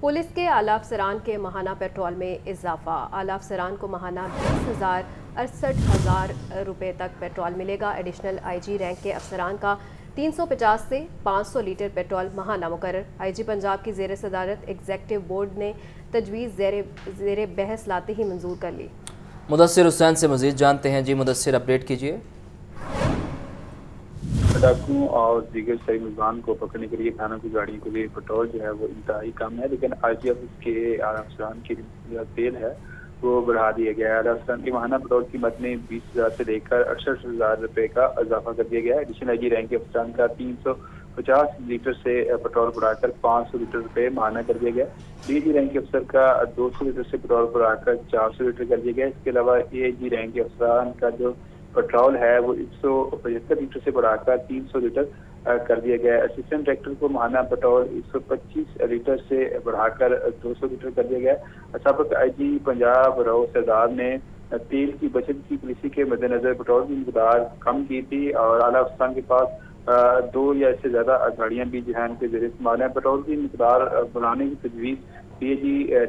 Police के आला अफसरान के माहाना पेट्रोल में इजाफा। आला अफसरान को माहाना 20,000 रुपये तक पेट्रोल मिलेगा। एडिशनल IG रैंक के अफसरान का 350 से 500 लीटर पेट्रोल माहाना मुकर्रर। IG पंजाब की ज़ेर सदारत एग्जेक्टिव बोर्ड ने तजवीज़ ज़ेर बहस लाते ही मंजूर कर ली। मुदस्सिर हुसैन से मज़ीद जानते हैं। जी मुदस्सिर, अपडेट कीजिए। डाकुओं और दीगर शहरी मुलज़मान को पकड़ने के लिए थानों की गाड़ियों के लिए पेट्रोल जो है वो इंतहाई कम है, लेकिन RGF के आला अफसरान की तेल है वो बढ़ा दिया गया है। आला अफसरान की माहाना पेट्रोल कीमत में 20,000 से लेकर 68,000 रुपये का इजाफा कर दिया गया है। एडिशनल IG रैंक के अफसरान का 350 लीटर से पेट्रोल बढ़ाकर 500 लीटर रुपये माहाना कर दिया गया। DG रैंक के अफसर का 200 लीटर से पेट्रोल बढ़ाकर 400 लीटर कर दिया गया। इसके अलावा AIG रैंक के अफसरान का जो पेट्रोल है वो 175 लीटर से बढ़ाकर 300 लीटर कर दिया गया है। असिस्टेंट डायरेक्टर को माहाना पेट्रोल 125 लीटर से बढ़ाकर 200 लीटर कर दिया गया है। साबिक IG पंजाब राव सरदार ने तेल की बचत की पॉलिसी के मद्देनजर पेट्रोल की मिकदार कम की थी और आला अफसरान के पास 2 या इससे ज्यादा गाड़ियां भी जो है उनके जरिए इस्तेमाल है। पेट्रोल की मिकदार बढ़ाने की तजवीज़ DG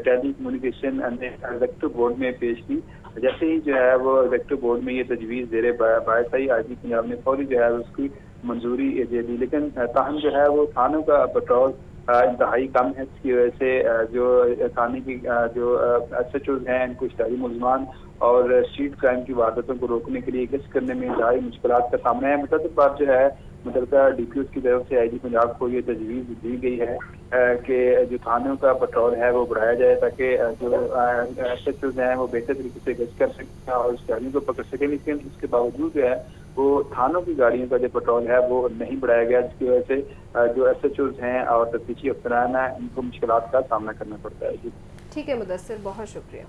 टेली कम्युनिकेशन ने एग्जेक्टिव बोर्ड में पेश की। जैसे ही जो है वो एग्जेक्टिव बोर्ड में ये तजवीज़ ज़ेरे बहस आई, IG पंजाब ने फौरी जो है उसकी मंजूरी दे दी, लेकिन ताहम जो है वो थानों का पेट्रोल इंतहाई कम है। इसकी वजह से जो थाने की जो SHOs हैं इनको शहरी मुलज़मान और स्ट्रीट क्राइम की वारदातों को रोकने के लिए गश्त करने में इंतहाई मुश्किलात का सामना है। मतलब बात जो है मुतलका DPOs की तरफ से IG पंजाब को ये तजवीज़ दी गई है कि जो थानों का पेट्रोल है वो बढ़ाया जाए ताकि जो SHOs हैं वो बेहतर तरीके से गश्त कर सकें और शहरियों को पकड़ सकें। लेकिन उसके बावजूद जो है वो थानों की गाड़ियों का जो पेट्रोल है वो नहीं बढ़ाया गया, जिसकी वजह से जो SHOs हैं और तफ्तीशी अफसरान हैं इनको मुश्किलात का सामना करना पड़ता है। जी ठीक है मुदस्सिर, बहुत शुक्रिया।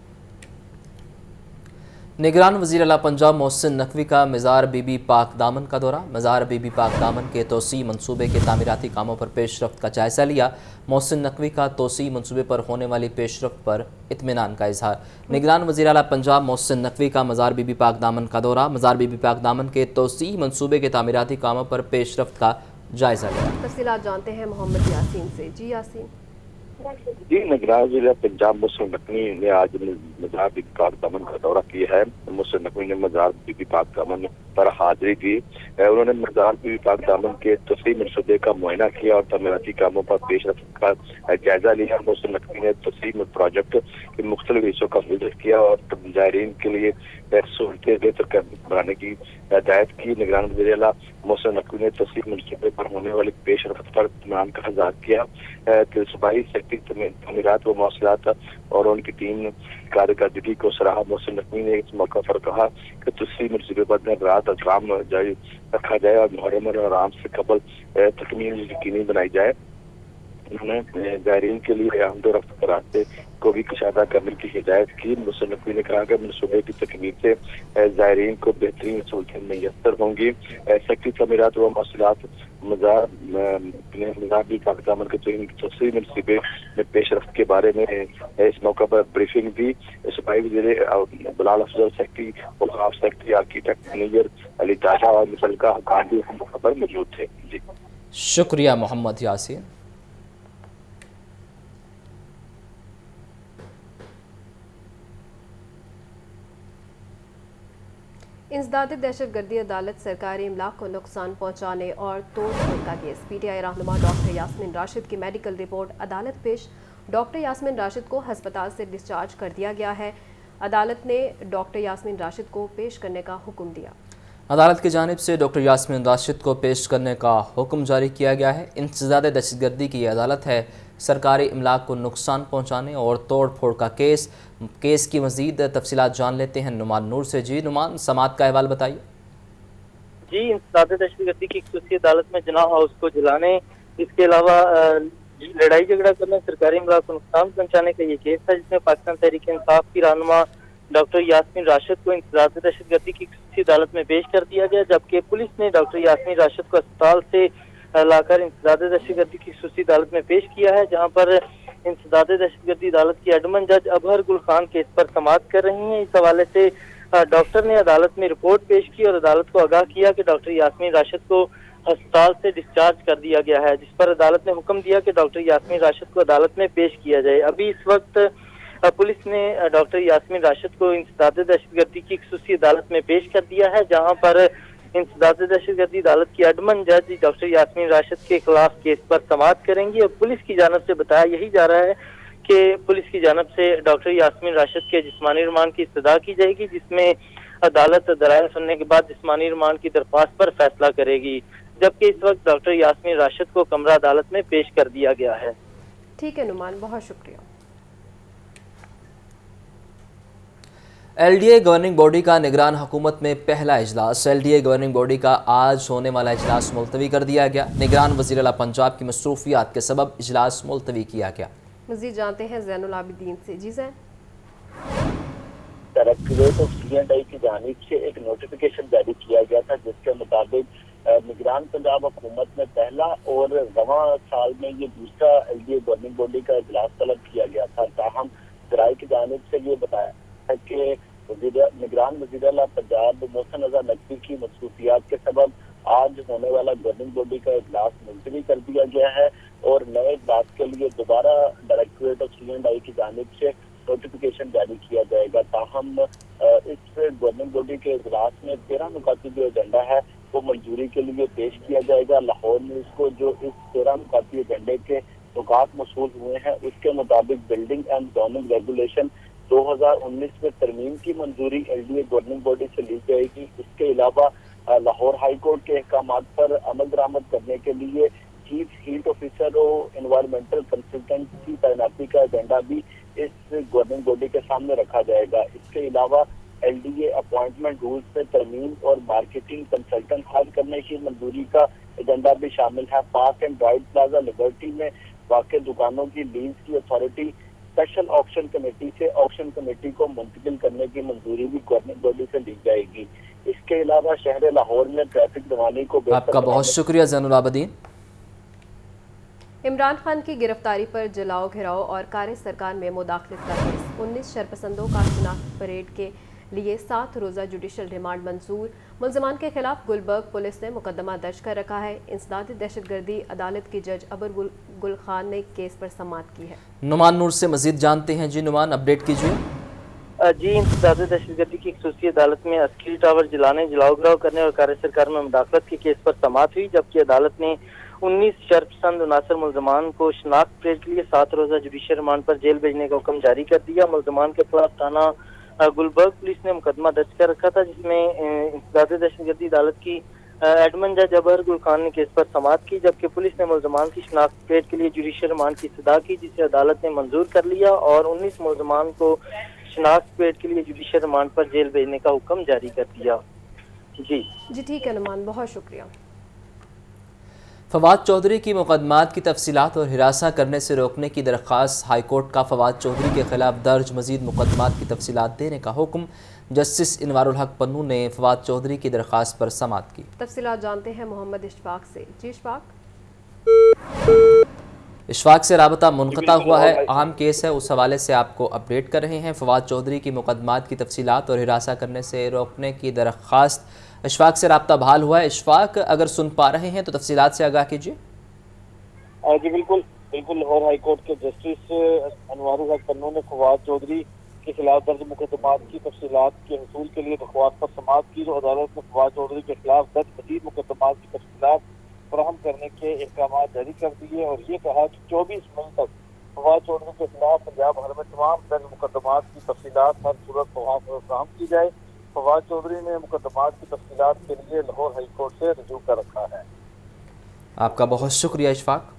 निगरान वज़ीर आला पंजाब मोहसिन नकवी का मज़ार बीबी पाक दामन का दौरा। मज़ार बीबी पाक दामन के तोसी मनसूबे के तामीराती कामों पर पेशरफ्त का जायज़ा लिया। मोहसिन नकवी का तोसी मनसूबे पर होने वाली पेशरफ्त पर इत्मीनान का इजहार। निगरान वज़ीर आला पंजाब मोहसिन नकवी का मज़ार बीबी पाक दामन का दौरा। मज़ार बीबी पाक दामन के तोसी मनसूबे के तामीराती कामों पर पेशरफ्त का जायज़ा लिया। तफसीलात जानते हैं मोहम्मद यासीन से। जी यासीन। जी, निगरान जिला पंजाब मोहसिन नकवी ने आज मज़ार बीबी पाक दामन का दौरा किया है। मोहसिन नकवी ने मज़ार बीबी पाक दामन पर हाजिरी दी। उन्होंने मज़ार बीबी पाक दामन के तस्वीर मनसूबे का मुआयना किया और तमीराती कामों पर पेशरफ्त का जायजा लिया। मोहसिन नकवी ने तस्वीर प्रोजेक्ट के मुख्तलिफ हिस्सों का विजिट किया और ज़ायरीन के लिए सहूलतें बेहतर बनाने की हिदायत की। निगरान वज़ीर आला मोहसिन नकवी ने तस्वीर मनसूबे पर होने वाली पेशरफ्त पर इत्मीनान का इज़हार किया कि सूबाई सेक्रेटरी तमीरात व मौसलात और उनकी टीम कारकर्दगी को सराहा। मोहसिन नकवी ने इस मौका पर कहा कि तस्वीर मनसूबे पर दिन रात काम जारी रखा जाए और मुहर्रम और आराम से कबल तकमील यकीनी बनाई जाए। उन्होंने ज़ायरीन के लिए आमदोरफ्त के रास्ते को भी कुशादा करने की हिदायत की। मोहसिन नकवी ने कहा कि मनसूबे की तकमील से ज़ायरीन को बेहतरीन सहूलतें मैसर होंगी। सेक्रेटरी तमीरात व मौसलात मज़ार बीबी पाक दामन के तस्वीर मनसूबे में पेशरफ्त के बारे में इस मौका पर ब्रीफिंग दी। सूबाई वज़ीर बिलाल अफजल, सेक्रेटरी औकाफ, secretary architect manager Ali Tasha और मुतल्लिका हुक्काम भी मौका पर मौजूद थे। जी शुक्रिया मोहम्मद यासीन। इंसदाद दहशतगर्दी अदालत सरकारी इमलाक को नुकसान पहुंचाने और तोड़ फोड़ का केस। PTI रहनुमा डॉक्टर यास्मीन राशिद की मेडिकल रिपोर्ट अदालत पेश। डॉक्टर यास्मीन राशिद को हस्पताल से डिस्चार्ज कर दिया गया है। अदालत ने डॉक्टर यास्मीन राशिद को पेश करने का हुक्म दिया। अदालत की जानिब से डॉक्टर यास्मीन राशिद को पेश करने का हुक्म जारी किया गया है। इंसदाद दहशतगर्दी की अदालत है। सरकारी इमलाक को नुकसान पहुँचाने और तोड़ फोड़ का केस की मज़ीद तफसीलात जान लेते हैं नुमान नूर से। जी नुमान, समात का अहवाल बताइए। जी, इंसदाद दहशतगर्दी की खुसूसी अदालत में जनाह हाउस को जलाने, इसके अलावा लड़ाई झगड़ा करने, सरकारी इमलाक को नुकसान पहुँचाने का ये केस था, जिसमें पाकिस्तान तहरीक इंसाफ की रहनुमा डॉक्टर यास्मीन राशिद को इंसदाद दहशतगर्दी की खुसूसी अदालत में पेश कर दिया गया, जबकि पुलिस ने डॉक्टर यास्मीन राशिद को अस्पताल से लाकर इंसदाद दहशतगर्दी की खुसूसी अदालत में पेश किया है, जहाँ पर इंसदाद दहशतगर्दी अदालत की एडमन जज अबहर गुल खान केस पर समाअत कर रही हैं। इस हवाले से डॉक्टर ने अदालत में रिपोर्ट पेश की और अदालत को आगाह किया कि डॉक्टर यास्मीन राशिद को अस्पताल से डिस्चार्ज कर दिया गया है, जिस पर अदालत ने हुक्म दिया कि डॉक्टर यास्मीन राशिद को अदालत में पेश किया जाए। अभी इस वक्त पुलिस ने डॉक्टर यास्मीन राशिद को इंसदाद दहशतगर्दी की खसूसी अदालत में पेश कर दिया है, जहां पर इंसदाद दहशतगर्दी अदालत की एडमन जज डॉक्टर यास्मीन राशिद के खिलाफ केस पर समाअत करेंगी। और पुलिस की जानब से बताया यही जा रहा है कि पुलिस की जानब से डॉक्टर यास्मीन राशिद के जिस्मानी रिमांड की इस्तदा की जाएगी, जिसमें अदालत दलाइल सुनने के बाद जिस्मानी रिमांड की दरख्वास्त पर फैसला करेगी, जबकि इस वक्त डॉक्टर यास्मीन राशिद को कमरा अदालत में पेश कर दिया गया है। ठीक है नुमान, बहुत शुक्रिया। एलडीए गवर्निंग बॉडी का निगरान हुकूमत में पहला इजलास। एलडीए गवर्निंग बॉडी का आज होने वाला इजलास मुलतवी कर दिया गया। निगरान वज़ीर आला पंजाब की मसरूफियात के सबब इजलास मुलतवी किया गया। मज़ीद जानते हैं ज़ैनुल आबिदीन से। जी ज़ैन। डायरेक्टरेट ऑफ C&I की जानिब से एक नोटिफिकेशन जारी किया गया था, जिसके मुताबिक निगरान पंजाब हुकूमत में पहला और रवां साल में ये दूसरा एलडीए गवर्निंग बॉडी का इजलास तलब किया गया था। ताहम जराये की जानिब से ये बताया है कि निगरान वज़ीर आला पंजाब मोहसिन रज़ा नकवी की मसरूफियात के सबब आज होने वाला गवर्निंग बॉडी का इजलास मुलतवी कर दिया गया है और नए इजलास के लिए दोबारा डायरेक्टरेट ऑफ C&I की जानिब से नोटिफिकेशन जारी किया जाएगा। ताहम इस गवर्निंग बॉडी के इजलास में 13 नुकाती जो एजेंडा है वो मंजूरी के लिए पेश किया जाएगा। लाहौर न्यूज़ को जो इस 13 नुकाती एजेंडे के नुकात मौसूल हुए हैं, उसके मुताबिक बिल्डिंग एंड जोनिंग रेगुलेशन 2019 में तरमीम की मंजूरी एलडीए गवर्निंग बॉडी से ली जाएगी। इसके अलावा लाहौर हाई कोर्ट के अहकामात पर अमल दरामद करने के लिए चीफ हीट ऑफिसर और एनवायरमेंटल कंसल्टेंट की तैनाती का एजेंडा भी इस गवर्निंग बॉडी के सामने रखा जाएगा। इसके अलावा एलडीए अपॉइंटमेंट रूल्स में तरमीम और मार्केटिंग कंसल्टेंट हायर करने की मंजूरी का एजेंडा भी शामिल है। Park and ride plaza liberty में वाक़ दुकानों की लीज की अथॉरिटी स्पेशल ऑक्शन कमेटी से ऑक्शन कमेटी को मुंतकिल करने की मंजूरी भी गवर्निंग बॉडी से ली जाएगी। इसके अलावा शहर लाहौर में ट्रैफिक रवानी को आपका बहुत शुक्रिया ज़ैनुल आबिदीन। इमरान खान की गिरफ्तारी पर जलाओ घिराओ और कार्य सरकार में मुदाखलत का केस। 19 शरपसंदों का शिनाख्त परेड के लिए 7 रोज़ा जुडिशल रिमांड मंजूर। मुलजमान के खिलाफ गुलबर्ग पुलिस ने मुकदमा दर्ज कर रखा है। इंसदाद दहशतगर्दी अदालत की जज अबर गुल खान ने केस पर समाअत की है। नुमान नूर से मजीद जानते हैं। जी नुमान, अपडेट कीजिए। जी, इंसदाद दहशतगर्दी की खसूसी अदालत में अस्करी टावर जलाने, जलाओ घिराव करने और कार्य सरकार में मुदाखलत के केस पर समाअत हुई, जबकि अदालत ने 19 शर्पसंद उनासर मुलजमान को शिनाख्त परेड के लिए 7 रोज़ा जुडिशल रिमांड पर जेल भेजने का हुक्म जारी कर दिया। मुलजमान के खिलाफ थाना गुलबर्ग पुलिस ने मुकदमा दर्ज कर रखा था, जिसमें इंसदाद दहशतगर्दी अदालत की एडमन जज अबर गुल खान ने केस पर समाअत की, जबकि पुलिस ने मुलजमान की शिनाख्त परेड के लिए जुडिशल रिमांड की इस्तदा की, जिसे अदालत ने मंजूर कर लिया और 19 मुलजमान को शिनाख्त परेड के लिए जुडिशल रिमांड पर जेल भेजने का हुक्म जारी कर दिया। जी ठीक है नुमान, बहुत शुक्रिया। फवाद चौधरी की मुकदमात की तफसीलात और हिरासा करने से रोकने की दरख्वास्त। हाईकोर्ट का फवाद चौधरी के खिलाफ दर्ज मजीद मुकदमात की तफसीलात देने का हुक्म। जस्टिस इनवारुल हक पन्नू ने फवाद चौधरी की दरख्वास्त पर समाअत की। तफसीलात जानते हैं मोहम्मद इशफाक से। जी इशफाक। इशफाक से राबता मुनक़ता हुआ है, अहम केस है, उस हवाले से आपको अपडेट कर रहे हैं। फवाद चौधरी की मुकदमात की तफसीलात और हिरासा करने से रोकने की दरख्वास्त। इशफाक से राब्ता बहाल हुआ है। इशफाक, अगर सुन पा रहे हैं तो तफसीलात से आगाह कीजिए। जी बिल्कुल लाहौर हाई कोर्ट के जस्टिस इनवारुल हक पन्नू ने फवाद चौधरी के खिलाफ दर्ज मुकदमात की तफसीलात के हसूल के लिए दरख्वास्त पर समाअत की। तो अदालत ने फवाद चौधरी के खिलाफ दर्ज मजीद मुकदमात की तफसीलात फराहम करने के अहकाम जारी कर दिए और ये कहा कि 24 मई तक फवाद चौधरी के खिलाफ पंजाब भर में तमाम दर्ज मुकदमात की तफसीलात हर सूरत फराहम की जाए। फवाद चौधरी ने मुकदमात की तफसीलात के लिए लाहौर हाई कोर्ट से रजू कर रखा है। आपका बहुत शुक्रिया इशफाक।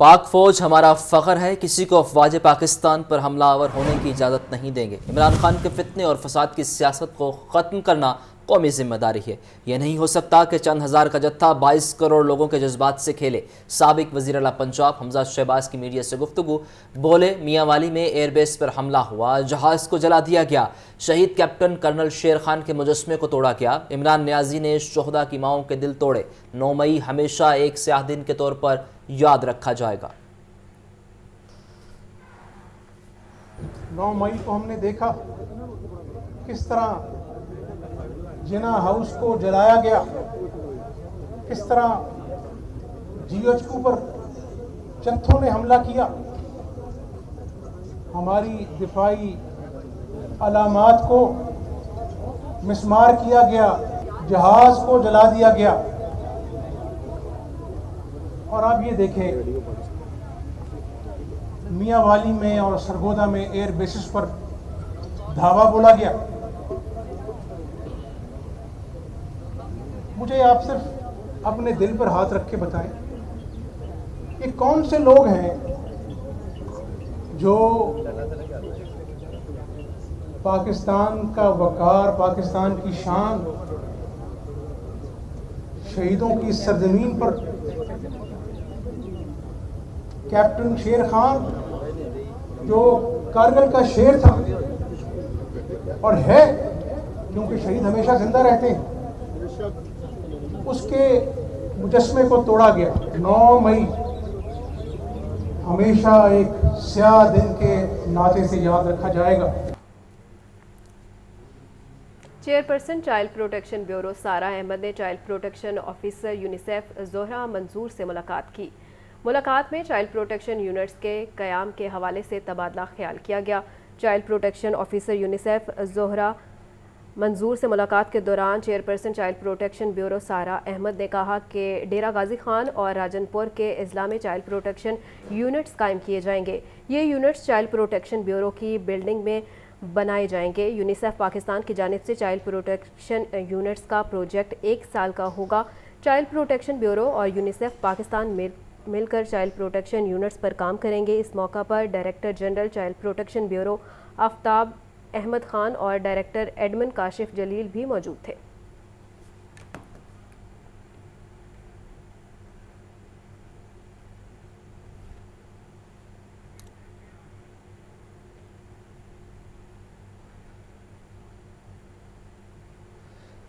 पाक फौज हमारा फ़ख्र है, किसी को अफवाज पाकिस्तान पर हमलावर होने की इजाज़त नहीं देंगे। इमरान खान के फितने और फसाद की सियासत को ख़त्म करना कौमी जिम्मेदारी है। यह नहीं हो सकता कि चंद हज़ार का जत्था 22 करोड़ लोगों के जज्बात से खेले। साबिक वज़ीर आला पंजाब हमजा शहबाज की मीडिया से गुफ्तगू। बोले, मियाँ वाली में एयरबेस पर हमला हुआ, जहाज़ को जला दिया गया, शहीद कैप्टन कर्नल शेर खान के मुजस्मे को तोड़ा गया। इमरान न्याजी ने शोहदा की माओं के दिल तोड़े। 9 मई हमेशा एक स्याह दिन के तौर पर याद रखा जाएगा। 9 मई को हमने देखा किस तरह जिना हाउस को जलाया गया, किस तरह GHQ पर चंथों ने हमला किया, हमारी दिफाई अलामात को मिसमार किया गया, जहाज को जला दिया गया। और आप ये देखें, मियांवाली में और सरगोदा में एयर बेसिस पर धावा बोला गया। मुझे आप सिर्फ अपने दिल पर हाथ रख के बताएं, ये कौन से लोग हैं जो पाकिस्तान का वकार, पाकिस्तान की शान, शहीदों की सरजमीन पर कैप्टन शेर खान जो कारगिल का शेर था और है, क्योंकि शहीद हमेशा जिंदा रहते हैं, उसके मुजस्मे को तोड़ा गया। 9 मई हमेशा एक स्याह दिन के नाते से याद रखा जाएगा। चेयरपर्सन चाइल्ड प्रोटेक्शन ब्यूरो सारा अहमद ने child protection officer UNICEF Zohra मंजूर से मुलाकात की। मुलाकात में चाइल्ड प्रोटेक्शन यूनिट्स के क़याम के हवाले से तबादला ख्याल किया गया। Child protection officer UNICEF Zohra मंजूर से मुलाकात के दौरान चेयरपर्सन चाइल्ड प्रोटेक्शन ब्यूरो सारा अहमद ने कहा कि डेरा गाजी खान और राजनपुर के अजला में चाइल्ड प्रोटेक्शन यूनिट्स कायम किए जाएंगे। ये यूनिट्स चाइल्ड प्रोटेक्शन ब्यूरो की बिल्डिंग में बनाए जाएंगे। यूनिसेफ पाकिस्तान की जानिब से चाइल्ड प्रोटेक्शन यूनिट्स का प्रोजेक्ट 1 साल का होगा। चाइल्ड प्रोटेक्शन ब्यूरो और यूनिसेफ पाकिस्तान मिलकर चाइल्ड प्रोटेक्शन यूनिट्स पर काम करेंगे। इस मौका पर director general child protection bureau Aftab Ahmed Khan और डायरेक्टर एडमिन काशिफ जलील भी मौजूद थे।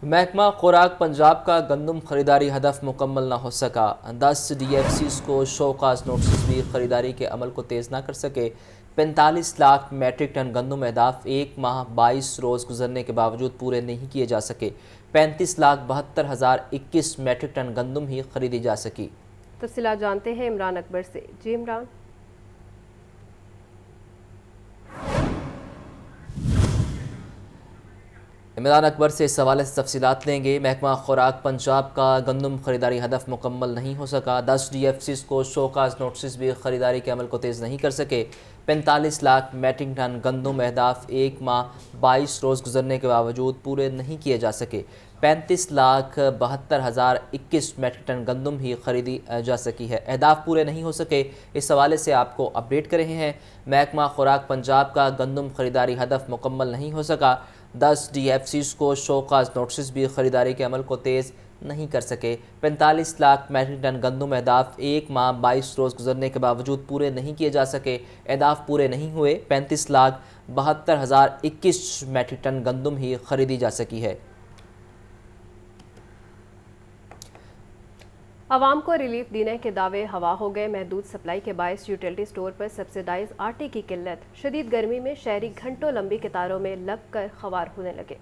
महकमा खुराक पंजाब का गंदम खरीदारी हदफ मुकम्मल न हो सका। 10 DFCs को शोकाज नोटिस भी खरीदारी के अमल को तेज़ ना कर सके। 45 लाख मैट्रिक टन गंदम अहदाफ 1 माह 22 रोज़ गुजरने के बावजूद पूरे नहीं किए जा सके। 35,72,021 मैट्रिक टन गंदम ही खरीदी जा सकी। तफसीलात जानते हैं इमरान अकबर से। जी इमरान। इमरान अकबर से इस हवाले से तफसीलात लेंगे। महकमा खुराक पंजाब का गंदम खरीदारी हदफ मुकम्मल नहीं हो सका। 10 DFCs को शोकाज नोटिस भी खरीदारी के अमल को तेज़ नहीं कर सके। 45 लाख मैट्रिक टन गंदम अहदाफ 1 माह 22 रोज़ गुजरने के बावजूद पूरे नहीं किए जा सके। 35,72,021 मैट्रिक टन गंदम ही खरीदी जा सकी है। अहदाफ पूरे नहीं हो सके, इस हवाले से आपको अपडेट कर रहे हैं। महकमा खुराक पंजाब का गंदम खरीदारी हदफ मुकम्मल नहीं हो सका। 10 DFCs को शोकाज नोटिस भी खरीदारी के अमल को तेज़ नहीं कर सके। 45 लाख मैट्रिक टन गंदम अहदाफ 1 माह 22 रोज़ गुजरने के बावजूद पूरे नहीं किए जा सके। अहदाफ पूरे नहीं हुए। 35,72,021 मैट्रिक टन गंदम ही खरीदी जा सकी है। आवाम को रिलीफ देने के दावे हवा हो गए। महदूद सप्लाई के बायस यूटिलिटी स्टोर पर सब्सिडाइज आटे की किल्लत। शदीद गर्मी में शहरी घंटों लंबी कतारों में लग कर ख्वार होने लगे।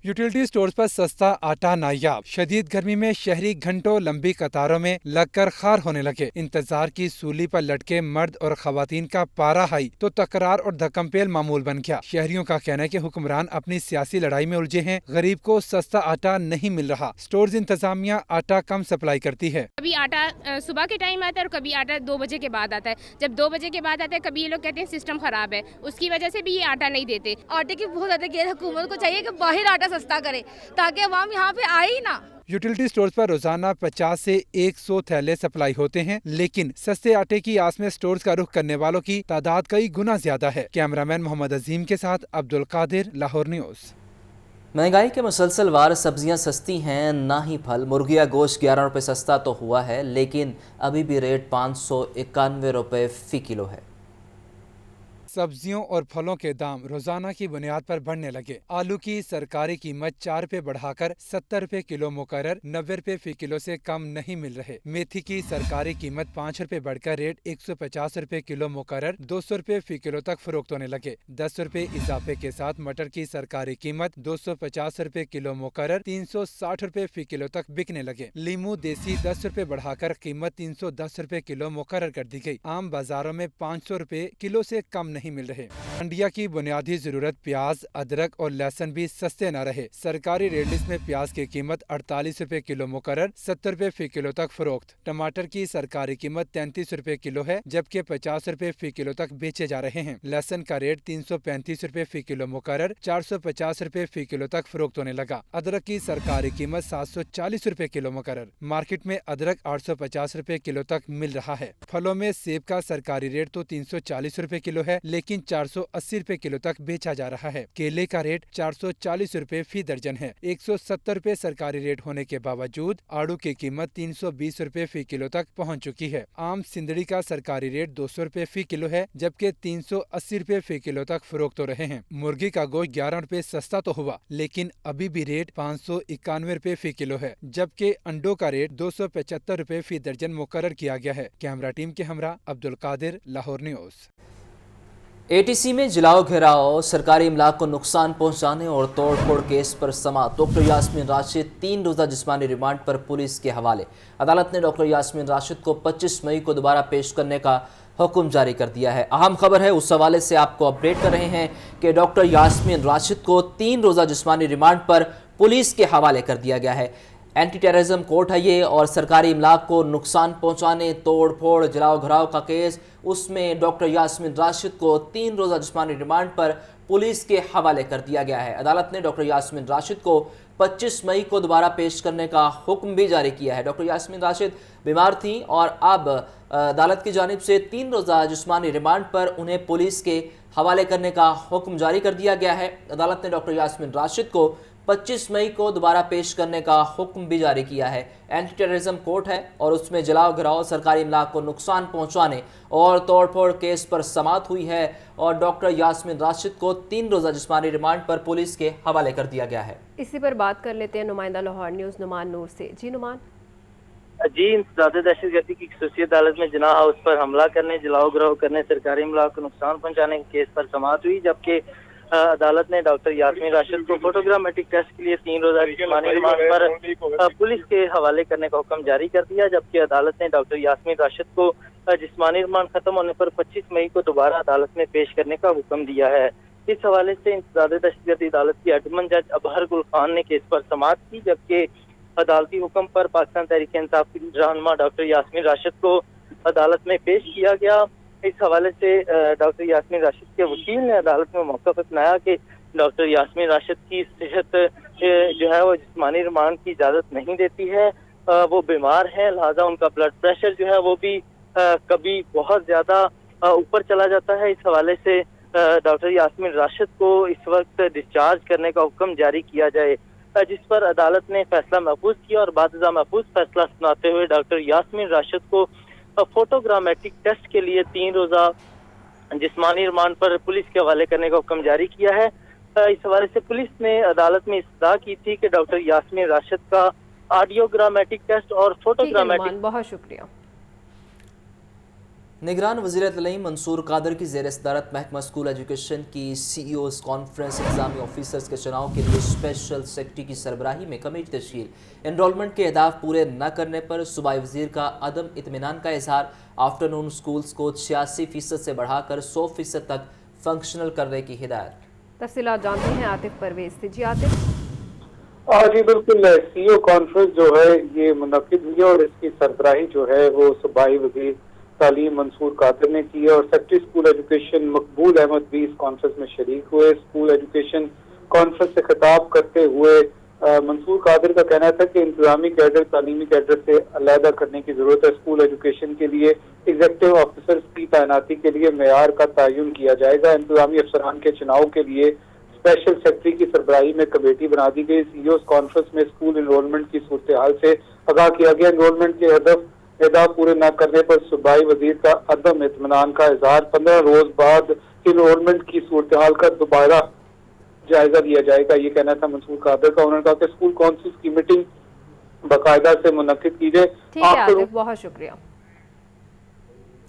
यूटिलिटी स्टोर्स पर सस्ता आटा नायाब। शदीद गर्मी में शहरी घंटों लंबी कतारों में लगकर खार होने लगे। इंतजार की सूली पर लटके मर्द और खवातीन का पारा हाई तो तकरार और धक्कमपेल मामूल बन गया। शहरियों का कहना है कि हुक्मरान अपनी सियासी लड़ाई में उलझे हैं। गरीब को सस्ता आटा नहीं मिल रहा। स्टोर्स इंतजामिया आटा कम सप्लाई करती है। कभी आटा सुबह के टाइम आता है और कभी आटा 2 बजे के बाद आता है। जब 2 बजे के बाद आता है, कभी ये लोग कहते हैं सिस्टम खराब है, उसकी वजह से भी ये आटा नहीं देते। आटे की बहुत ज्यादा घेर, हुकूमत को चाहिए कि बाहर आटा सस्ता करे ताकि अवाम यहाँ पे आए ही ना। यूटिलिटी स्टोर्स पर रोजाना 50 से 100 थैले सप्लाई होते हैं, लेकिन सस्ते आटे की आस में स्टोर्स का रुख करने वालों की तादाद कई गुना ज्यादा है। कैमरामैन मोहम्मद अजीम के साथ अब्दुल कादिर, लाहौर न्यूज़। महंगाई के मुसलसल वार सब्जियां सस्ती हैं ना ही फल। मुर्गिया गोश्त 11 रुपये सस्ता तो हुआ है, लेकिन अभी भी रेट 591 रुपये फ़ी किलो है। सब्जियों और फलों के दाम रोजाना की बुनियाद पर बढ़ने लगे। आलू की सरकारी कीमत 4 रुपए बढ़ाकर 70 रुपए किलो मुकर्रर 90 रुपए फी किलो से कम नहीं मिल रहे। मेथी की सरकारी कीमत 5 रुपए बढ़कर रेट 150 रुपए किलो मुकर्रर 200 रुपए फी किलो तक फरोख्त होने लगे। 10 रुपए इजाफे के साथ मटर की सरकारी कीमत 250 रुपए किलो मुकर्रर 360 रुपए फी किलो तक बिकने लगे। लीमू देसी 10 रुपए बढ़ाकर कीमत 310 रुपए किलो मुकर्रर कर दी गई। आम बाजारों में 500 रुपए किलो से कम नहीं मिल रहे। मंडिया की बुनियादी जरूरत प्याज, अदरक और लहसुन भी सस्ते न रहे। सरकारी रेट लिस्ट में प्याज की कीमत 48 रुपए किलो मुकर्रर 70 रुपए फी किलो तक फरोख्त। टमाटर की सरकारी कीमत 33 रुपए किलो है, जबकि 50 रुपए फी किलो तक बेचे जा रहे हैं। लहसुन का रेट 335 रुपए फी किलो मुकर्रर 450 रुपए फी किलो तक फरोख्त होने लगा। अदरक की सरकारी कीमत 740 रुपए किलो मुकर्रर। मार्केट में अदरक 850 रुपए किलो तक मिल रहा है। फलों में सेब का सरकारी रेट तो 340 रुपए किलो है, लेकिन 480 रुपए किलो तक बेचा जा रहा है। केले का रेट 440 रुपए फी दर्जन है। 170 रुपए सरकारी रेट होने के बावजूद आड़ू की कीमत 320 रुपए फी किलो तक पहुंच चुकी है। आम सिंदड़ी का सरकारी रेट 200 रुपए फी किलो है, जबकि 380 रुपए फी किलो तक फरोख्त हो रहे हैं। मुर्गी का गोश्त 11 रुपए सस्ता तो हुआ, लेकिन अभी भी रेट 591 रुपए फी किलो है, जबकि अंडों का रेट 275 रुपए फी दर्जन मुकर्रर किया गया है। कैमरा टीम के हमरा अब्दुल कादिर, लाहौर न्यूज। एटीसी में जलाओ घेराव, सरकारी इमलाक को नुकसान पहुंचाने और तोड़फोड़ केस पर समाअत। डॉक्टर यास्मीन राशिद 3 रोज़ा जिस्मानी रिमांड पर पुलिस के हवाले। अदालत ने डॉक्टर यास्मीन राशिद को 25 मई को दोबारा पेश करने का हुक्म जारी कर दिया है। अहम खबर है, उस हवाले से आपको अपडेट कर रहे हैं कि डॉक्टर यास्मीन राशिद को 3 रोज़ा जिस्मानी रिमांड पर पुलिस के हवाले कर दिया गया है। एंटी टेररिज्म कोर्ट है ये, और सरकारी इमलाक को नुकसान पहुंचाने, तोड़ फोड़, जलाओ घराव का केस, उसमें डॉक्टर यास्मीन राशिद को 3 रोज़ा जिस्मानी रिमांड पर पुलिस के हवाले कर दिया गया है। अदालत ने डॉक्टर यास्मीन राशिद को 25 मई को दोबारा पेश करने का हुक्म भी जारी किया है। डॉक्टर यास्मीन राशिद बीमार थी और अब अदालत की जानिब से 3 रोज़ा जिस्मानी रिमांड पर उन्हें पुलिस के हवाले करने का हुक्म जारी कर दिया गया है। अदालत ने डॉक्टर यास्मीन राशिद को 25 मई को दोबारा पेश करने का हुक्म भी जारी किया है। एंटी टेररिज्म कोर्ट है और उसमें जलाओ घराव, सरकारी इमलाक को नुकसान पहुंचाने और तोड़फोड़ केस पर समाअत हुई है और डॉक्टर यास्मीन राशिद को 3 रोज़ा जिस्मानी रिमांड पर पुलिस के हवाले कर दिया गया है। इसी पर बात कर लेते हैं नुमाइंदा लाहौर न्यूज़ नुमान नूर से। जी नुमान। जी, इंसदाद दहशतगर्दी की खसूसी अदालत में जिना हाउस पर हमला करने, जलाओ घराव करने, सरकारी इमलाक को नुकसान पहुंचाने के केस पर समाअत हुई, जबकि अदालत ने डॉक्टर यास्मीन राशिद को फोटोग्रामेटिक टेस्ट के लिए 3 रोज़ा जिस्मानी रिमांड पर पुलिस के हवाले करने का हुक्म जारी कर दिया, जबकि अदालत ने डॉक्टर यास्मीन राशिद को जिस्मानी रिमांड खत्म होने पर 25 मई को दोबारा अदालत में पेश करने का हुक्म दिया है। इस हवाले से इंसदाद दहशतगर्दी अदालत की एडमन जज अबहर गुल खान ने केस पर समाअत की, जबकि अदालती हुक्म पर पाकिस्तान तहरीक इंसाफ की रहनुमा डॉक्टर यास्मीन राशिद को अदालत में पेश किया गया। इस हवाले से डॉक्टर यास्मीन राशिद के वकील ने अदालत में मौक़िफ़ अपनाया कि डॉक्टर यास्मीन राशिद की सेहत जो है वो जिस्मानी रिमांड की इजाज़त नहीं देती है। वो बीमार है, लिहाजा उनका ब्लड प्रेशर जो है वो भी कभी बहुत ज़्यादा ऊपर चला जाता है। इस हवाले से डॉक्टर यास्मीन राशिद को इस वक्त डिस्चार्ज करने का हुक्म जारी किया जाए, जिस पर अदालत ने फैसला महफूज किया और बादशाह महफूज फैसला सुनाते हुए डॉक्टर यास्मीन राशिद को फोटोग्रामेटिक टेस्ट के लिए 3 रोज़ा जिस्मानी रिमांड पर पुलिस के हवाले करने का हुक्म जारी किया है। इस हवाले से पुलिस ने अदालत में इस्तदा की थी कि डॉक्टर यास्मीन राशिद का ऑडियोग्रामेटिक टेस्ट और फोटोग्रामेटिक। बहुत शुक्रिया। निगरान वज़ीर तलीम मंसूर कादर की ज़ेर सदारत महकमा स्कूल एजुकेशन की CEO's कॉन्फ्रेंस एग्जामी ऑफिसर्स के चुनाव के लिए स्पेशल सेक्रेटरी की सरबराही में कमेटी तश्कील। एनरोलमेंट के अहदाफ पूरे न करने पर सूबाई वज़ीर का अदम इत्मीनान का इजहार। आफ्टरनून स्कूल्स को 86% से बढ़ाकर 100% तक फंक्शनल करने की हिदायत। तफसीलात जानते हैं आतिफ परवेज से। जी आतिफ। जी बिल्कुल, CEO कॉन्फ्रेंस जो है ये मुनक्किद हुई और इसकी सरबराही जो है वो सूबाई वज़ीर तालीम मंसूर कादर ने की है और सेक्रेटरी स्कूल एजुकेशन मकबूल अहमद भी इस कॉन्फ्रेंस में शरीक हुए। स्कूल एजुकेशन कॉन्फ्रेंस से खिताब करते हुए मंसूर कादर का कहना था कि इंतजामी कैडर तालीमी कैडर से अलहदा करने की जरूरत है। स्कूल एजुकेशन के लिए एग्जीक्यूटिव ऑफिसर्स की तैनाती के लिए मेयार का तयन किया जाएगा। इंतजामी अफसरान के चुनाव के लिए स्पेशल सेक्रेटरी की सरबराही में कमेटी बना दी गई। CEO's कॉन्फ्रेंस में स्कूल एनरोलमेंट की सूरत हाल से आगाह किया गया। एनरोलमेंट के अहदाफ पूरे न करने पर सूबाई वजीर का अदम इत्मीनान का इजहार। 15 रोज बाद इनरोलमेंट की सूरत हाल का दोबारा जायजा लिया जाएगा, ये कहना था मंसूर कादर का। उन्होंने कहा कि स्कूल काउंसिल की मीटिंग बाकायदा से मुनक्किद की जाए। ठीक है आतिफ, बहुत शुक्रिया।